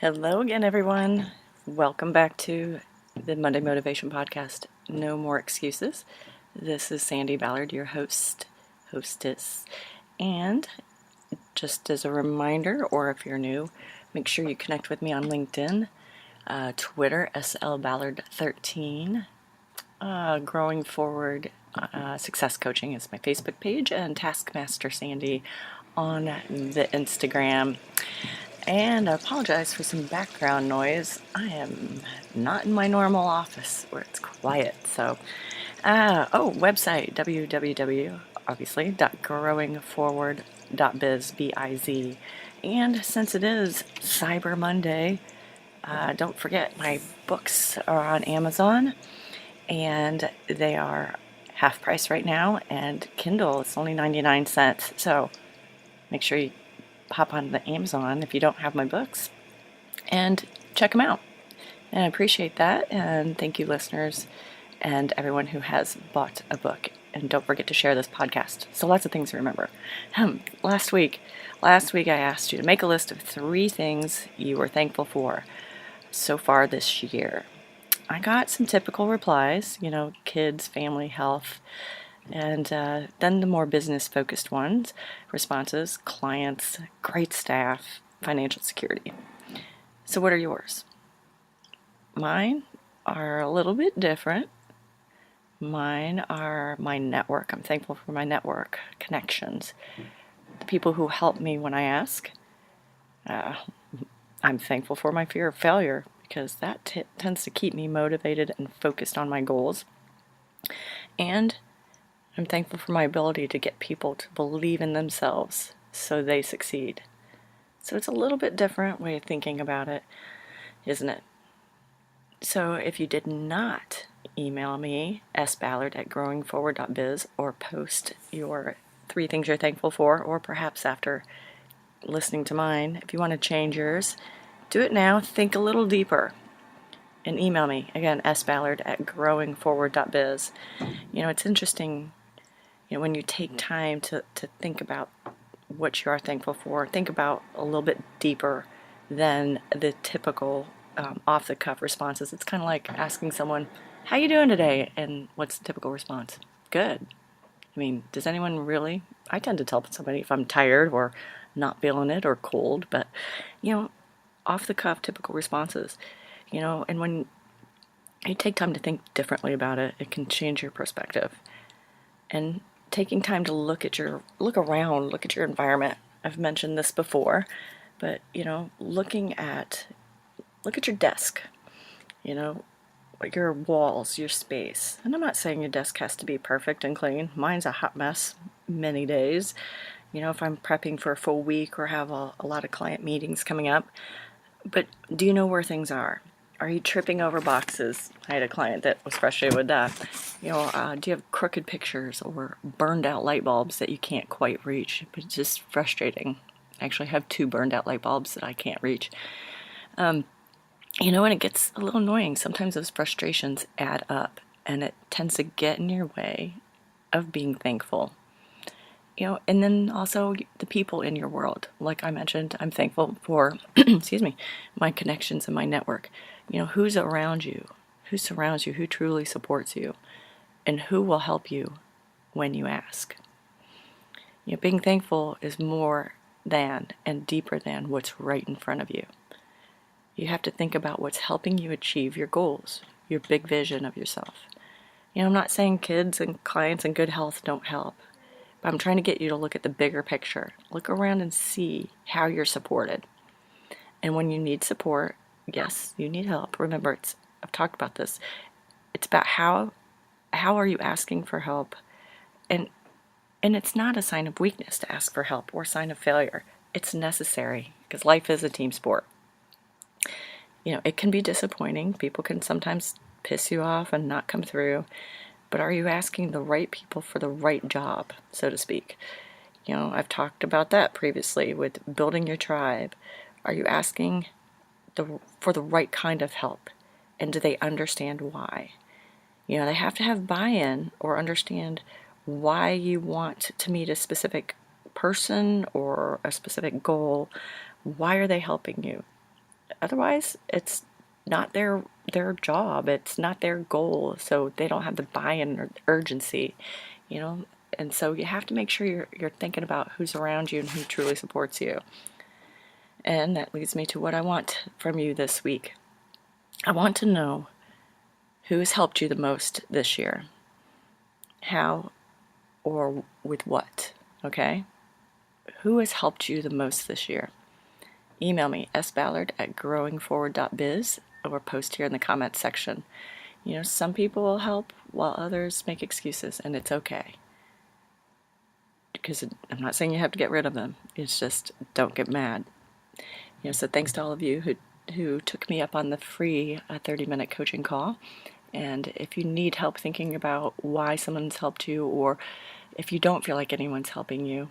Hello again, everyone. Welcome back to the Monday Motivation Podcast. No more excuses. This is Sandi Ballard, your hostess. And just as a reminder, or if you're new, make sure you connect with me on LinkedIn, Twitter, SLBallard13. Growing Forward Success Coaching is my Facebook page, and Taskmaster Sandi on the Instagram. And I apologize for some background noise. I am not in my normal office where it's quiet. So, website, www, obviously, .growingforward.biz, B-I-Z. And since it is Cyber Monday, don't forget my books are on Amazon, and they are half price right now, and Kindle is only 99 cents. So make sure you hop on the Amazon if you don't have my books and check them out. And I appreciate that. And thank you, listeners, and everyone who has bought a book. And don't forget to share this podcast. So lots of things to remember. Last week I asked you to make a list of 3 things you were thankful for so far this year. I got some typical replies, kids, family, health, and then the more business-focused responses, clients, great staff, financial security. So what are yours? Mine are a little bit different. Mine are my network. I'm thankful for my network connections, the people who help me when I ask. I'm thankful for my fear of failure because that tends to keep me motivated and focused on my goals. And I'm thankful for my ability to get people to believe in themselves so they succeed. So it's a little bit different way of thinking about it, isn't it? So if you did not email me, sballard@growingforward.biz, or post your 3 things you're thankful for, or perhaps after listening to mine, if you want to change yours, do it now. Think a little deeper and email me. Again, sballard@growingforward.biz. It's interesting. When you take time to think about what you are thankful for, think about a little bit deeper than the typical off-the-cuff responses. It's kind of like asking someone, how you doing today? And what's the typical response? Good. Does anyone really? I tend to tell somebody if I'm tired or not feeling it or cold, but, off-the-cuff typical responses, and when you take time to think differently about it, it can change your perspective. And taking time to look around, look at your environment. I've mentioned this before, but look at your desk, your walls, your space. And I'm not saying your desk has to be perfect and clean. Mine's a hot mess many days. If I'm prepping for a full week or have a lot of client meetings coming up. But do you know where things are? Are you tripping over boxes? I had a client that was frustrated with that. Do you have crooked pictures or burned out light bulbs that you can't quite reach? But it's just frustrating. I actually have 2 burned out light bulbs that I can't reach. And it gets a little annoying. Sometimes those frustrations add up, and it tends to get in your way of being thankful. And then also the people in your world. Like I mentioned, I'm thankful for, my connections and my network. Who's around you, who surrounds you, who truly supports you, and who will help you when you ask. Being thankful is more than and deeper than what's right in front of you. You have to think about what's helping you achieve your goals, your big vision of yourself. I'm not saying kids and clients and good health don't help. I'm trying to get you to look at the bigger picture. Look around and see how you're supported. And when you need support, yes, you need help. Remember, I've talked about this. It's about how are you asking for help? And it's not a sign of weakness to ask for help or a sign of failure. It's necessary because life is a team sport. It can be disappointing. People can sometimes piss you off and not come through. But are you asking the right people for the right job, so to speak? I've talked about that previously with building your tribe. Are you asking for the right kind of help? And do they understand why? They have to have buy-in or understand why you want to meet a specific person or a specific goal. Why are they helping you? Otherwise, it's not their job. It's not their goal. So they don't have the buy-in or urgency, you know. And so you have to make sure you're thinking about who's around you and who truly supports you. And that leads me to what I want from you this week. I want to know who has helped you the most this year. How or with what, okay? Who has helped you the most this year? Email me, sballard@growingforward.biz, or post here in the comments section. You know, some people will help while others make excuses, and it's okay. Because I'm not saying you have to get rid of them. It's just don't get mad. You know, so thanks to all of you who took me up on the free 30-minute coaching call. And if you need help thinking about why someone's helped you, or if you don't feel like anyone's helping you,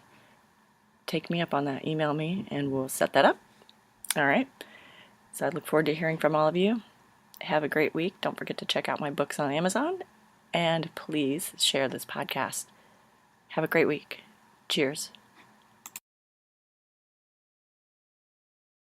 take me up on that. Email me and we'll set that up. All right. So I look forward to hearing from all of you. Have a great week. Don't forget to check out my books on Amazon. And please share this podcast. Have a great week. Cheers.